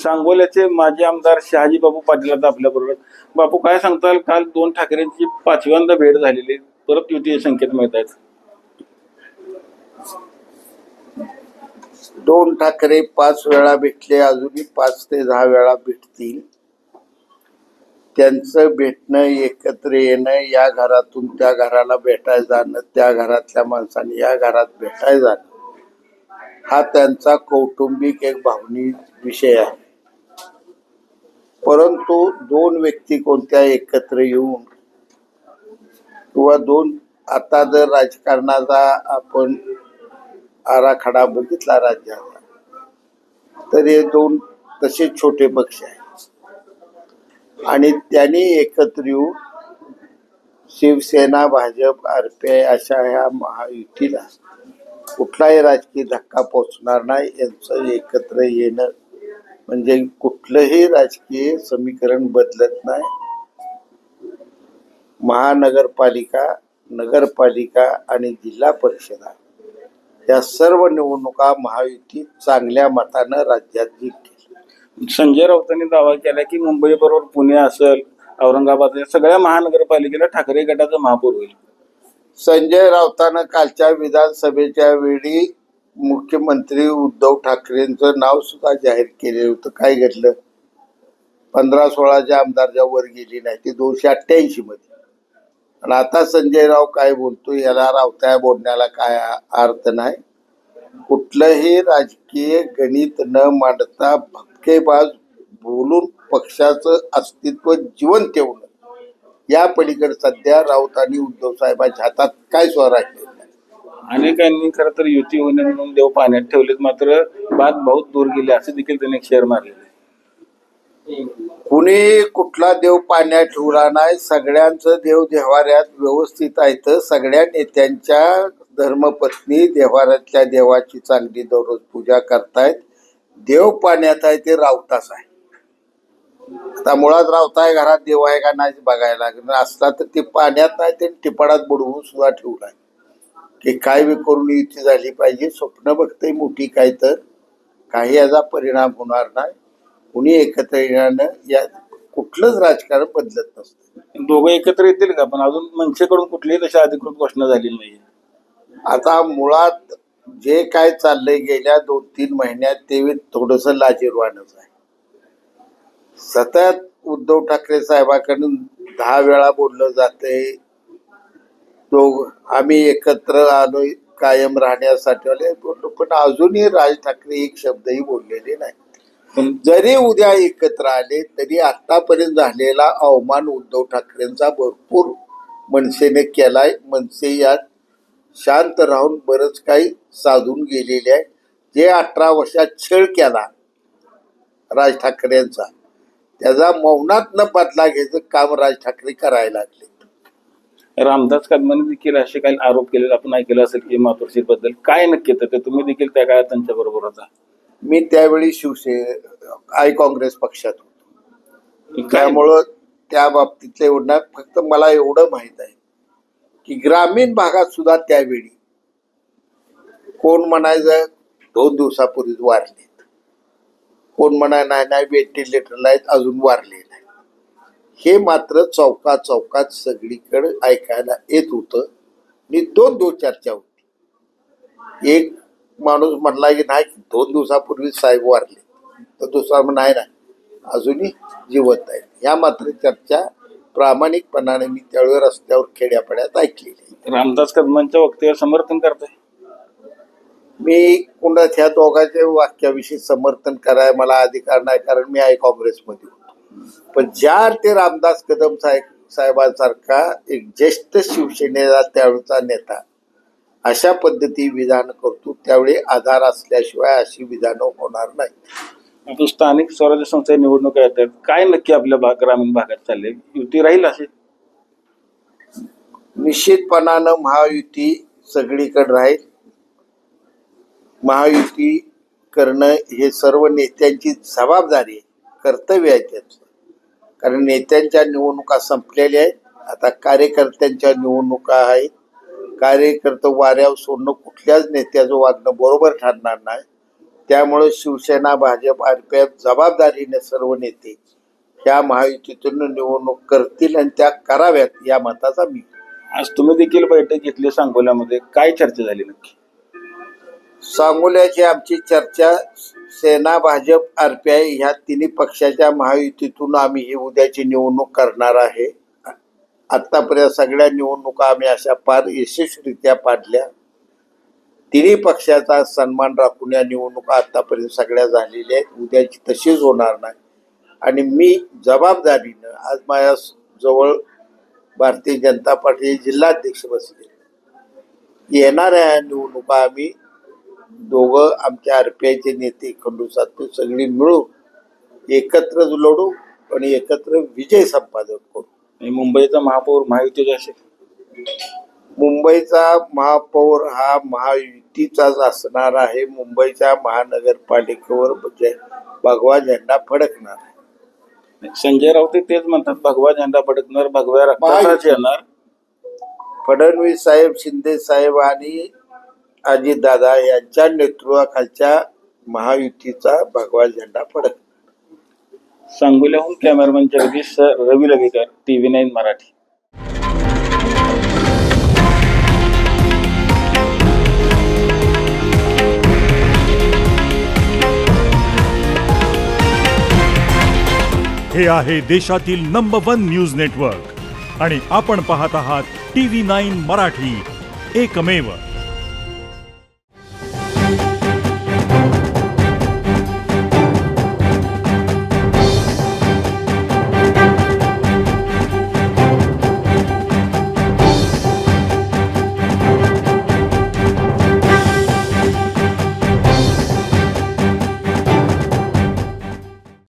सांगोल्याचे माजी आमदार शहाजी बापू पाटील आता आपल्या बरोबर. बापू, काय सांगताल? काल दोन ठाकरेंची 5व्यांदा भेट झालेली, परत युतीचे संकेत मिळत आहेत. दोन ठाकरे 5 वेळा भेटले, अजूनही 5 ते 10 वेळा भेटतील. त्यांचं भेटणं, एकत्र येणं, या घरातून त्या घराला भेटायला जाणं, त्या घरातल्या माणसाने या घरात भेटायला जाणं, हा त्यांचा कौटुंबिक एक भावनिक विषय आहे. परंतु दोन व्यक्ती कोणत्या एकत्र येऊन किंवा आता जर राजकारणाचा आपण आराखडा बघितला राज्याचा, तर हे दोन तसे छोटे पक्ष आहेत आणि त्यांनी एकत्र येऊन शिवसेना, भाजप, आरपीआय अशा ह्या महायुतीला कुठलाही राजकीय धक्का पोचणार नाही. यांचं एकत्र येणं म्हणजे कुठलंही राजकीय समीकरण बदलत नाही. महानगरपालिका, नगरपालिका आणि जिल्हा परिषदा या सर्व निवडणुका महायुती चांगल्या मतानं राज्यात जिंकतील. संजय राऊतांनी दावा केला की मुंबई बरोबर पुणे असेल, औरंगाबाद या सगळ्या महानगरपालिकेला ठाकरे गटाचा महापौर होईल. संजय राऊतांना कालच्या विधानसभेच्या वेळी मुख्यमंत्री उद्धव ठाकरेंचं नाव सुद्धा जाहीर केलेलं होतं. काय घडलं? 15-16 आमदारच्या वर गेली नाही, ते 288 मध्ये. आणि आता संजय राव काय बोलतो, याला रावता बोलण्याला काय अर्थ नाही. कुठलंही राजकीय गणित न मांडता भपकेबाज बोलून पक्षाचं अस्तित्व जिवंत ठेवणं, या पलीकडे सध्या राऊत आणि उद्धव साहेबांच्या हातात काय स्वर आहे. अनेकांनी खरं तर युती होणे म्हणून देव पाण्यात ठेवलेत, मात्र बात बहुत दूर गेली असे देखील त्यांनी एक शेअर मारले. कुणी कुठला देव पाण्यात ठेवला नाही. सगळ्यांचं देव देव्हाऱ्यात व्यवस्थित आहे. सगळ्या नेत्यांच्या धर्मपत्नी देव्हाऱ्यातल्या देवाची चांगली दररोज पूजा करतायत. देव पाण्यात आहे ते राऊताच आहे. आता मुळात रावताय घरात देव आहे का नाही बघायला लागणार. असला तर ते पाण्यात नाही, ते टिपाडात बुडवून सुद्धा ठेवलाय की काय बी करून युती झाली पाहिजे. स्वप्न बघतंय मोठी काय, तर काही याचा परिणाम होणार नाही. कुणी एकत्र येण्यानं या कुठलंच राजकारण बदलत नसतं. दोघं एकत्र येतील का? पण अजून मनसेकडून कुठलीही तशी अधिकृत घोषणा झालेली नाही. आता मुळात जे काय चाललंय गेल्या 2-3 महिन्यात ते थोडस लाजिरवाणच आहे. सतत उद्धव ठाकरे साहेबांकडून 10 वेळा बोललं जातंय, आम्ही एकत्र आलोय कायम राहण्यासाठी आले, पण अजूनही राज ठाकरे एक शब्दही बोललेले नाही. जरी उद्या एकत्र आले तरी आतापर्यंत झालेला अवमान उद्धव ठाकरेंचा भरपूर मनसेने केलाय. मनसे यात शांत राहून बरंच काही साधून गेलेले आहे. जे 18 वर्षात छळ केला राज ठाकरेंचा, त्याचा मौनात न बदला घ्यायचं काम राज ठाकरे करायला लागले. रामदास कदमांनी देखील असे काही आरोप केले आपण ऐकलं असेल की मातोश्री बद्दल काय नक्की तर तुम्ही देखील त्या काळात त्यांच्या बरोबर होता. मी त्यावेळी काँग्रेस पक्षात होतो, त्यामुळं त्या बाबतीतलं एवढं फक्त मला एवढं माहित आहे की ग्रामीण भागात सुद्धा त्यावेळी कोण म्हणायचं 2 दिवसापूर्वीच वारलेत, कोण म्हणाय नाही व्हेंटिलेटरला आहेत अजून वारले नाही. हे मात्र चौकात सगळीकडे ऐकायला येत होतं. आणि 2 चर्चा होती. एक माणूस म्हणला की नाही 2 दिवसापूर्वी साहेब वारले, तर दुसरा नाही अजूनही जिवंत आहेत. ह्या मात्र चर्चा प्रामाणिकपणाने मी त्यावेळी रस्त्यावर खेड्यापाड्यात ऐकलेली. रामदास कदमांच्या वक्तव्यावर समर्थन करताय? मी कुणाच ह्या दोघांच्या वाक्याविषयी समर्थन करायला मला अधिकार नाही, कारण मी काँग्रेसमध्ये होतो. पण ज्या ते रामदास कदम साहेबांसारखा एक ज्येष्ठ शिवसेनेचा त्यावेळचा नेता अशा पद्धती विधान करतो, त्यावेळी आधार असल्याशिवाय अशी विधानं होणार नाही. आता स्थानिक स्वराज्य संस्था निवडणुका येतात, काय नक्की आपल्या ग्रामीण भागात चालले? युती राहील असे? निश्चितपणानं महायुती सगळीकडे राहील. महायुती करणं हे सर्व नेत्यांची जबाबदारी, कर्तव्य आहे त्याचं. कारण नेत्यांच्या निवडणुका संपलेल्या आहेत, आता कार्यकर्त्यांच्या निवडणुका आहेत. कार्यकर्ते वाऱ्यावर सोडणं कुठल्याच नेत्याचं वागणं बरोबर ठरणार नाही. त्यामुळे शिवसेना, भाजप, आरपीएफ जबाबदारीने सर्व नेते ह्या महायुतीतून निवडणूक करतील आणि त्या कराव्यात या मताचा मी. आज तुम्ही देखील बैठक घेतली सांगोल्यामध्ये, काय चर्चा झाली नक्की? सांगोल्याची आमची चर्चा सेना, भाजप, आरपीआय ह्या तिन्ही पक्षाच्या महायुतीतून आम्ही ही उद्याची निवडणूक करणार आहे. आतापर्यंत सगळ्या निवडणुका आम्ही अशा पार यशस्वीरित्या पाडल्या. तिन्ही पक्षाचा सन्मान राखून या निवडणुका आतापर्यंत सगळ्या झालेल्या आहेत. उद्याची तशीच होणार नाही आणि मी जबाबदारीनं आज माझ्या जवळ भारतीय जनता पार्टी जिल्हाध्यक्ष बसले. येणाऱ्या निवडणुका आम्ही दोघं आमच्या आरपीआयचे नेते खंडू सातपुते सगळी मिळून एकत्र लढू आणि एकत्र विजय संपादन करू. मुंबईचा महापौर महायुतीचा असेल? मुंबईचा महापौर हा महायुतीचाच असणार आहे. मुंबईच्या महानगरपालिकेवर भगवा झेंडा फडकणार आहे. संजय राऊत तेच म्हणतात, भगवा झेंडा फडकणार, भगव्या रक्ताचाच येणार. फडणवीस साहेब, शिंदे साहेब आणि अजितदादा यांच्या नेतृत्वाखालच्या महायुतीचा भगवा झेंडा फडकणार. सांगोल्याहून कॅमेरामॅन जगदीश रवी लवेकर, TV9 मराठी. हे आहे देशातील नंबर 1 न्यूज नेटवर्क आणि आपण पाहत आहात TV9 मराठी, एकमेव.